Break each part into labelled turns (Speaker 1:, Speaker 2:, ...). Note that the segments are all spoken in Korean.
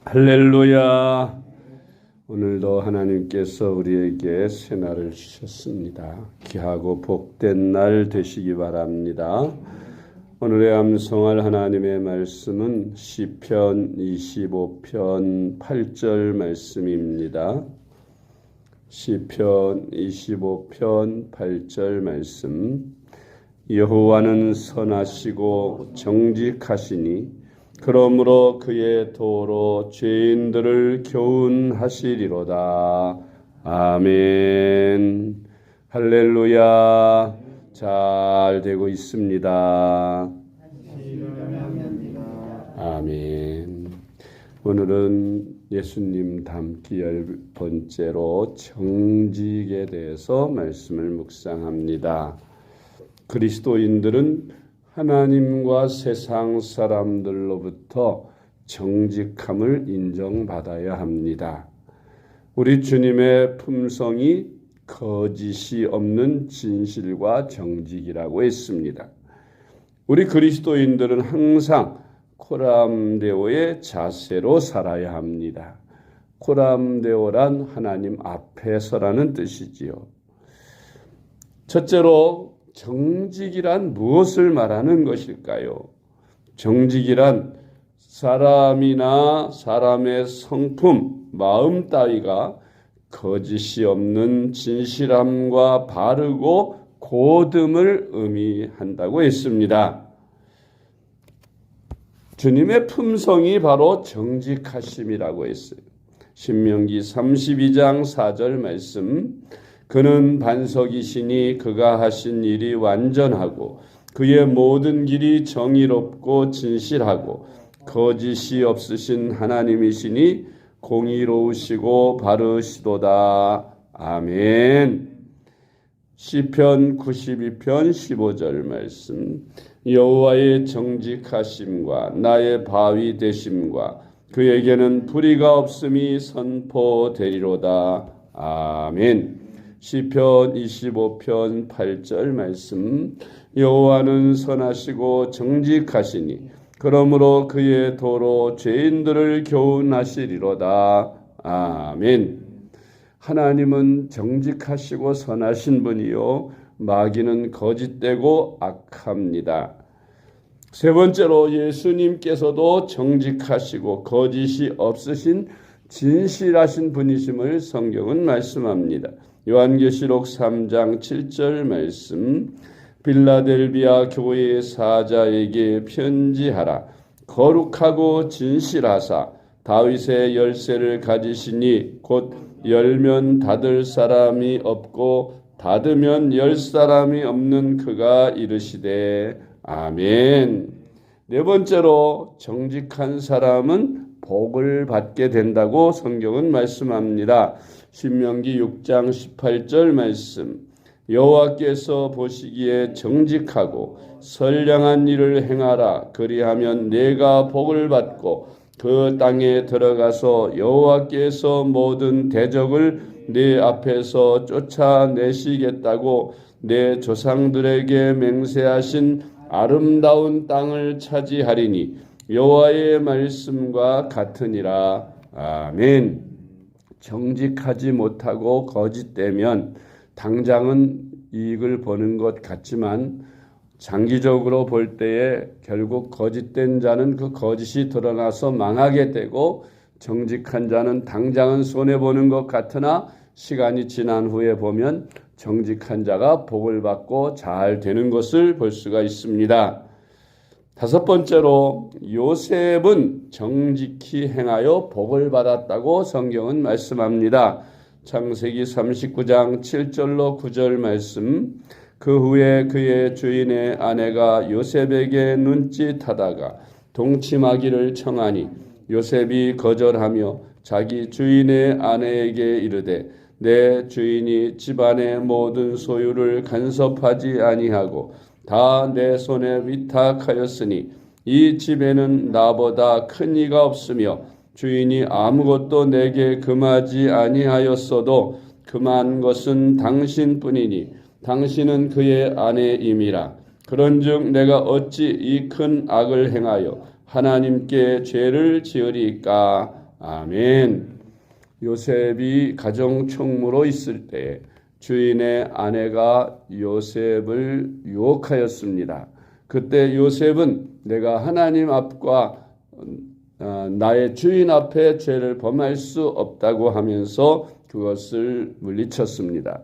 Speaker 1: 할렐루야. 오늘도 하나님께서 우리에게 새날을 주셨습니다. 귀하고 복된 날 되시기 바랍니다. 오늘의 암송할 하나님의 말씀은 시편 25편 8절 말씀입니다. 시편 25편 8절 말씀. 여호와는 선하시고 정직하시니 그러므로 그의 도로 죄인들을 교훈하시리로다. 아멘. 할렐루야. 잘 되고 있습니다. 아멘. 오늘은 예수님 닮기 10번째로 정직에 대해서 말씀을 묵상합니다. 그리스도인들은 하나님과 세상 사람들로부터 정직함을 인정받아야 합니다. 우리 주님의 품성이 거짓이 없는 진실과 정직이라고 했습니다. 우리 그리스도인들은 항상 코람데오의 자세로 살아야 합니다. 코람데오란 하나님 앞에서라는 뜻이지요. 첫째로 정직이란 무엇을 말하는 것일까요? 정직이란 사람이나 사람의 성품, 마음 따위가 거짓이 없는 진실함과 바르고 고듬을 의미한다고 했습니다. 주님의 품성이 바로 정직하심이라고 했어요. 신명기 32장 4절 말씀. 그는 반석이시니 그가 하신 일이 완전하고 그의 모든 길이 정의롭고 진실하고 거짓이 없으신 하나님이시니 공의로우시고 바르시도다. 아멘. 시편 92편 15절 말씀. 여호와의 정직하심과 나의 바위 되심과 그에게는 불의가 없음이 선포되리로다. 아멘. 시편 25편 8절 말씀. 여호와는 선하시고 정직하시니 그러므로 그의 도로 죄인들을 교훈하시리로다. 아멘. 하나님은 정직하시고 선하신 분이요 마귀는 거짓되고 악합니다. 세 번째로 예수님께서도 정직하시고 거짓이 없으신 진실하신 분이심을 성경은 말씀합니다. 요한계시록 3장 7절 말씀. 빌라델비아 교회의 사자에게 편지하라. 거룩하고 진실하사 다윗의 열쇠를 가지시니 곧 열면 닫을 사람이 없고 닫으면 열 사람이 없는 그가 이르시되. 아멘. 네 번째로 정직한 사람은 복을 받게 된다고 성경은 말씀합니다. 신명기 6장 18절 말씀. 여호와께서 보시기에 정직하고 선량한 일을 행하라. 그리하면 내가 복을 받고 그 땅에 들어가서 여호와께서 모든 대적을 네 앞에서 쫓아내시겠다고 내 조상들에게 맹세하신 아름다운 땅을 차지하리니 여호와의 말씀과 같으니라. 아멘. 정직하지 못하고 거짓되면 당장은 이익을 보는 것 같지만 장기적으로 볼 때에 결국 거짓된 자는 그 거짓이 드러나서 망하게 되고 정직한 자는 당장은 손해보는 것 같으나 시간이 지난 후에 보면 정직한 자가 복을 받고 잘 되는 것을 볼 수가 있습니다. 다섯 번째로 요셉은 정직히 행하여 복을 받았다고 성경은 말씀합니다. 창세기 39장 7절로 9절 말씀. 그 후에 그의 주인의 아내가 요셉에게 눈짓하다가 동침하기를 청하니 요셉이 거절하며 자기 주인의 아내에게 이르되 내 주인이 집안의 모든 소유를 간섭하지 아니하고 다 내 손에 위탁하였으니 이 집에는 나보다 큰 이가 없으며 주인이 아무것도 내게 금하지 아니하였어도 금한 것은 당신뿐이니 당신은 그의 아내임이라. 그런즉 내가 어찌 이 큰 악을 행하여 하나님께 죄를 지으리까. 아멘. 요셉이 가정총무로 있을 때 주인의 아내가 요셉을 유혹하였습니다. 그때 요셉은 내가 하나님 앞과 나의 주인 앞에 죄를 범할 수 없다고 하면서 그것을 물리쳤습니다.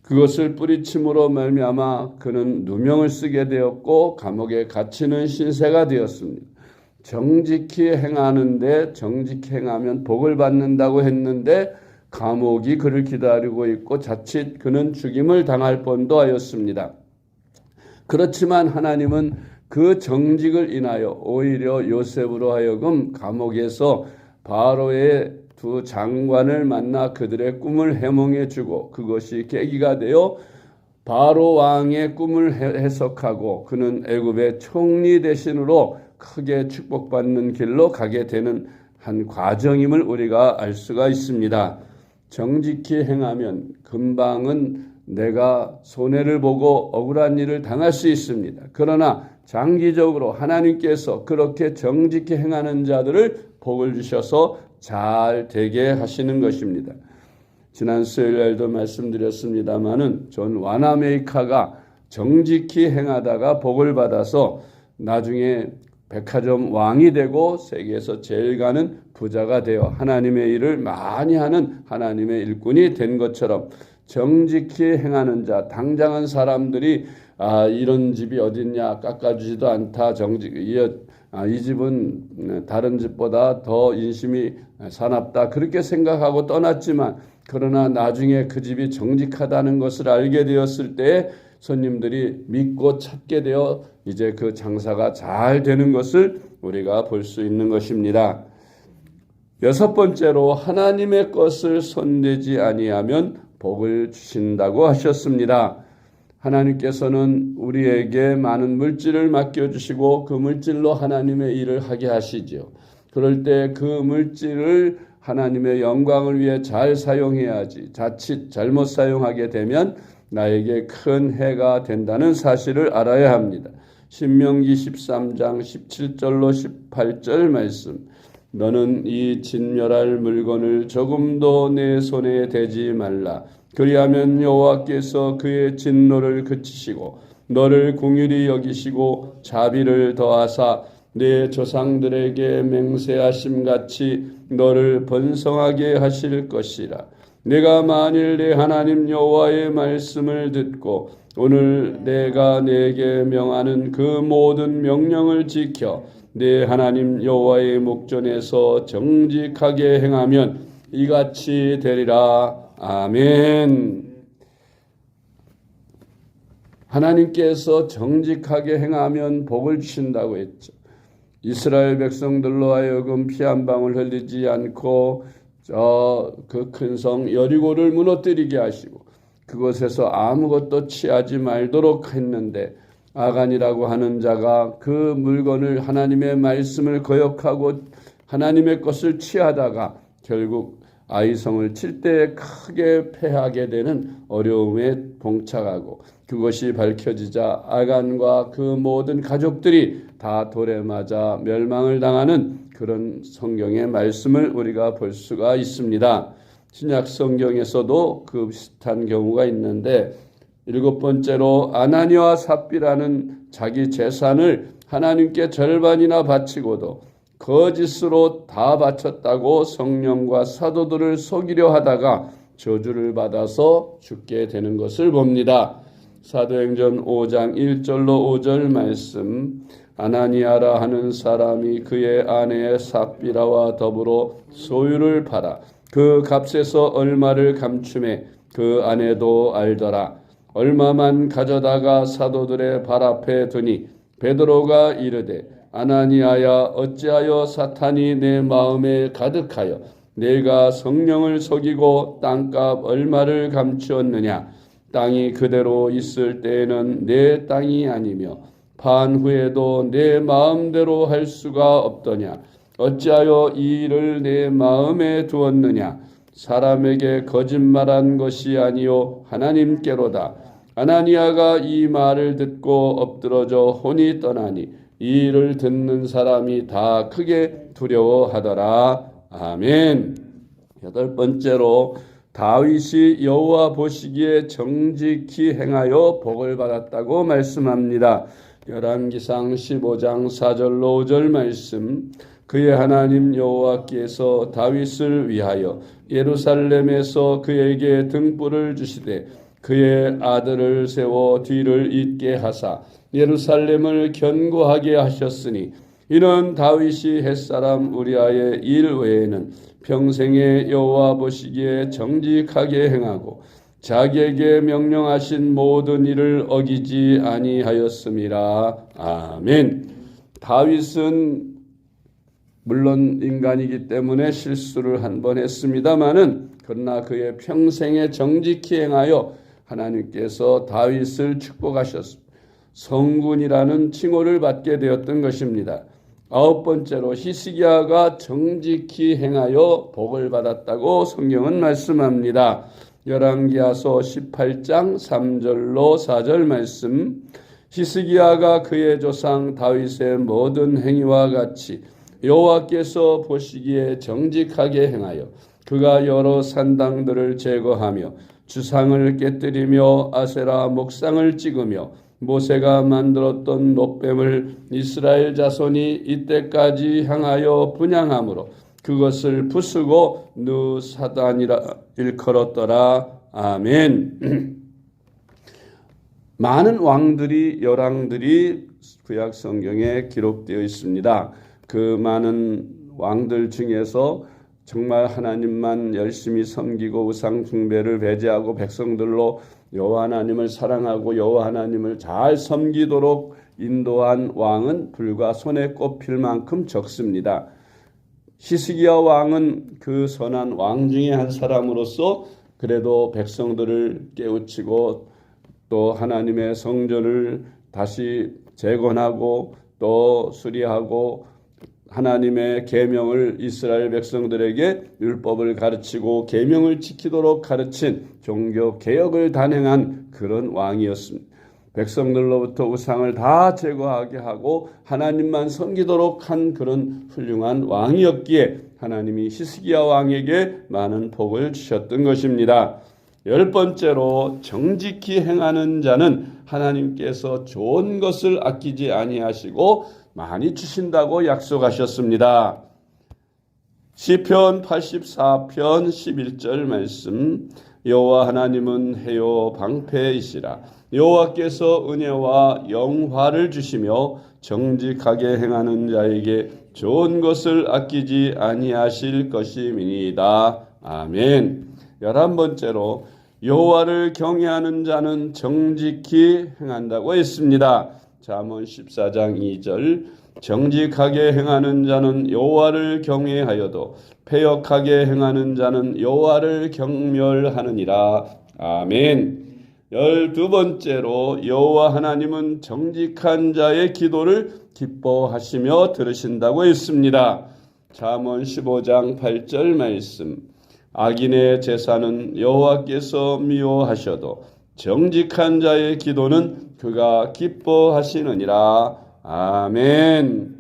Speaker 1: 그것을 뿌리침으로 말미암아 그는 누명을 쓰게 되었고 감옥에 갇히는 신세가 되었습니다. 정직히 행하는데 정직히 행하면 복을 받는다고 했는데 감옥이 그를 기다리고 있고 자칫 그는 죽임을 당할 뻔도 하였습니다. 그렇지만 하나님은 그 정직을 인하여 오히려 요셉으로 하여금 감옥에서 바로의 두 장관을 만나 그들의 꿈을 해몽해 주고 그것이 계기가 되어 바로 왕의 꿈을 해석하고 그는 애굽의 총리 대신으로 크게 축복받는 길로 가게 되는 한 과정임을 우리가 알 수가 있습니다. 정직히 행하면 금방은 내가 손해를 보고 억울한 일을 당할 수 있습니다. 그러나 장기적으로 하나님께서 그렇게 정직히 행하는 자들을 복을 주셔서 잘 되게 하시는 것입니다. 지난 수요일에도 말씀드렸습니다마는 존 와나메이카가 정직히 행하다가 복을 받아서 나중에 백화점 왕이 되고 세계에서 제일 가는 부자가 되어 하나님의 일을 많이 하는 하나님의 일꾼이 된 것처럼 정직히 행하는 자, 당장은 사람들이 이런 집이 어딨냐, 깎아주지도 않다, 이 집은 다른 집보다 더 인심이 사납다 그렇게 생각하고 떠났지만 그러나 나중에 그 집이 정직하다는 것을 알게 되었을 때 손님들이 믿고 찾게 되어 이제 그 장사가 잘 되는 것을 우리가 볼 수 있는 것입니다. 여섯 번째로 하나님의 것을 손대지 아니하면 복을 주신다고 하셨습니다. 하나님께서는 우리에게 많은 물질을 맡겨주시고 그 물질로 하나님의 일을 하게 하시죠. 그럴 때 그 물질을 하나님의 영광을 위해 잘 사용해야지 자칫 잘못 사용하게 되면 나에게 큰 해가 된다는 사실을 알아야 합니다. 신명기 13장 17절로 18절 말씀. 너는 이 진멸할 물건을 조금도 내 손에 대지 말라. 그리하면 여호와께서 그의 진노를 그치시고 너를 긍휼히 여기시고 자비를 더하사 내 조상들에게 맹세하심같이 너를 번성하게 하실 것이라. 내가 만일 내 하나님 여호와의 말씀을 듣고 오늘 내가 내게 명하는 그 모든 명령을 지켜 내 하나님 여호와의 목전에서 정직하게 행하면 이같이 되리라. 아멘. 하나님께서 정직하게 행하면 복을 주신다고 했죠. 이스라엘 백성들로 하여금 피 한 방울 흘리지 않고 그 큰 성 여리고를 무너뜨리게 하시고 그곳에서 아무것도 취하지 말도록 했는데 아간이라고 하는 자가 그 물건을 하나님의 말씀을 거역하고 하나님의 것을 취하다가 결국 아이성을 칠 때 크게 패하게 되는 어려움에 봉착하고 그것이 밝혀지자 아간과 그 모든 가족들이 다 돌에 맞아 멸망을 당하는 그런 성경의 말씀을 우리가 볼 수가 있습니다. 신약 성경에서도 그 비슷한 경우가 있는데 일곱 번째로 아나니와 삽비라는 자기 재산을 하나님께 절반이나 바치고도 거짓으로 다 바쳤다고 성령과 사도들을 속이려 하다가 저주를 받아서 죽게 되는 것을 봅니다. 사도행전 5장 1절로 5절 말씀. 아나니아라 하는 사람이 그의 아내 삽비라와 더불어 소유를 팔아 그 값에서 얼마를 감춤해 그 아내도 알더라. 얼마만 가져다가 사도들의 발 앞에 두니 베드로가 이르되 아나니아야 어찌하여 사탄이 내 마음에 가득하여 내가 성령을 속이고 땅값 얼마를 감추었느냐. 땅이 그대로 있을 때에는 내 땅이 아니며 판 후에도 내 마음대로 할 수가 없더냐. 어찌하여 이 일을 내 마음에 두었느냐. 사람에게 거짓말한 것이 아니요 하나님께로다. 아나니아가 이 말을 듣고 엎드러져 혼이 떠나니 이 일을 듣는 사람이 다 크게 두려워하더라. 아멘. 여덟 번째로 다윗이 여호와 보시기에 정직히 행하여 복을 받았다고 말씀합니다. 열왕기상 15장 4절로 5절 말씀. 그의 하나님 여호와께서 다윗을 위하여 예루살렘에서 그에게 등불을 주시되 그의 아들을 세워 뒤를 잇게 하사 예루살렘을 견고하게 하셨으니 이는 다윗이 햇사람 우리아의 일 외에는 평생에 여호와 보시기에 정직하게 행하고 자기에게 명령하신 모든 일을 어기지 아니하였음이라. 아멘. 다윗은 물론 인간이기 때문에 실수를 한 번 했습니다마는 그러나 그의 평생에 정직히 행하여 하나님께서 다윗을 축복하셨습니다. 성군이라는 칭호를 받게 되었던 것입니다. 아홉 번째로 히스기야가 정직히 행하여 복을 받았다고 성경은 말씀합니다. 열왕기하서 18장 3절로 4절 말씀. 히스기야가 그의 조상 다윗의 모든 행위와 같이 여호와께서 보시기에 정직하게 행하여 그가 여러 산당들을 제거하며 주상을 깨뜨리며 아세라 목상을 찍으며 모세가 만들었던 놋뱀을 이스라엘 자손이 이때까지 향하여 분향함으로 그것을 부수고 느사단이라 일컬었더라. 아멘. 많은 왕들이 열왕들이 구약 성경에 기록되어 있습니다. 그 많은 왕들 중에서 정말 하나님만 열심히 섬기고 우상 숭배를 배제하고 백성들로 여호와 하나님을 사랑하고 여호와 하나님을 잘 섬기도록 인도한 왕은 불과 손에 꼽힐 만큼 적습니다. 히스기야 왕은 그 선한 왕 중에 한 사람으로서 그래도 백성들을 깨우치고 또 하나님의 성전을 다시 재건하고 또 수리하고 하나님의 계명을 이스라엘 백성들에게 율법을 가르치고 계명을 지키도록 가르친 종교 개혁을 단행한 그런 왕이었습니다. 백성들로부터 우상을 다 제거하게 하고 하나님만 섬기도록 한 그런 훌륭한 왕이었기에 하나님이 히스기야 왕에게 많은 복을 주셨던 것입니다. 열 번째로 정직히 행하는 자는 하나님께서 좋은 것을 아끼지 아니하시고 많이 주신다고 약속하셨습니다. 시편 84편 11절 말씀. 여호와 하나님은 해요 방패이시라. 여호와께서 은혜와 영화를 주시며 정직하게 행하는 자에게 좋은 것을 아끼지 아니하실 것임이니이다. 아멘. 11번째로 여호와를 경외하는 자는 정직히 행한다고 했습니다. 잠언 14장 2절. 정직하게 행하는 자는 여호와를 경외하여도 패역하게 행하는 자는 여호와를 경멸하느니라. 아멘. 12번째로 여호와 하나님은 정직한 자의 기도를 기뻐하시며 들으신다고 했습니다. 잠언 15장 8절 말씀. 악인의 제사는 여호와께서 미워하셔도 정직한 자의 기도는 그가 기뻐하시느니라. 아멘.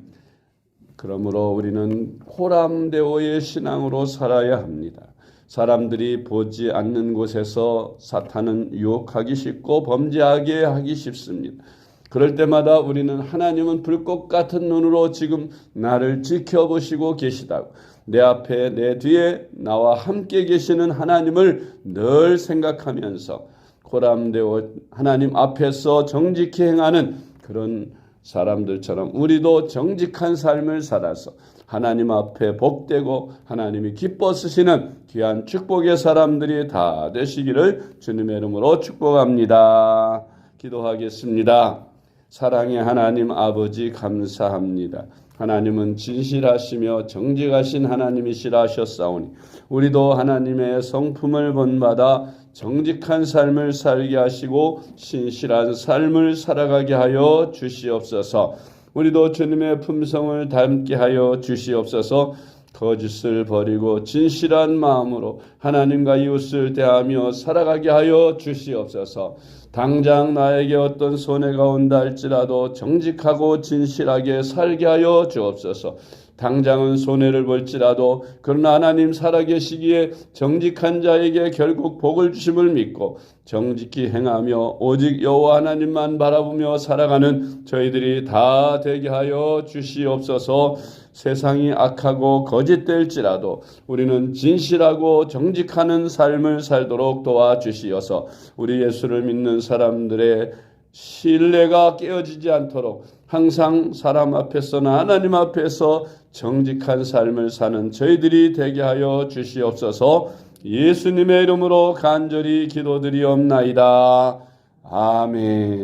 Speaker 1: 그러므로 우리는 호람대오의 신앙으로 살아야 합니다. 사람들이 보지 않는 곳에서 사탄은 유혹하기 쉽고 범죄하게 하기 쉽습니다. 그럴 때마다 우리는 하나님은 불꽃 같은 눈으로 지금 나를 지켜보시고 계시다고, 내 앞에 내 뒤에 나와 함께 계시는 하나님을 늘 생각하면서 호람대오 하나님 앞에서 정직히 행하는 그런 사람들처럼 우리도 정직한 삶을 살아서 하나님 앞에 복되고 하나님이 기뻐 쓰시는 귀한 축복의 사람들이 다 되시기를 주님의 이름으로 축복합니다. 기도하겠습니다. 사랑의 하나님 아버지 감사합니다. 하나님은 진실하시며 정직하신 하나님이시라 하셨사오니 우리도 하나님의 성품을 본받아 정직한 삶을 살게 하시고 신실한 삶을 살아가게 하여 주시옵소서. 우리도 주님의 품성을 닮게 하여 주시옵소서. 거짓을 버리고 진실한 마음으로 하나님과 이웃을 대하며 살아가게 하여 주시옵소서. 당장 나에게 어떤 손해가 온다 할지라도 정직하고 진실하게 살게 하여 주옵소서. 당장은 손해를 볼지라도 그러나 하나님 살아계시기에 정직한 자에게 결국 복을 주심을 믿고 정직히 행하며 오직 여호와 하나님만 바라보며 살아가는 저희들이 다 되게 하여 주시옵소서. 세상이 악하고 거짓될지라도 우리는 진실하고 정직하는 삶을 살도록 도와주시어서 우리 예수를 믿는 사람들의 신뢰가 깨어지지 않도록 항상 사람 앞에서나 하나님 앞에서 정직한 삶을 사는 저희들이 되게 하여 주시옵소서. 예수님의 이름으로 간절히 기도드리옵나이다. 아멘.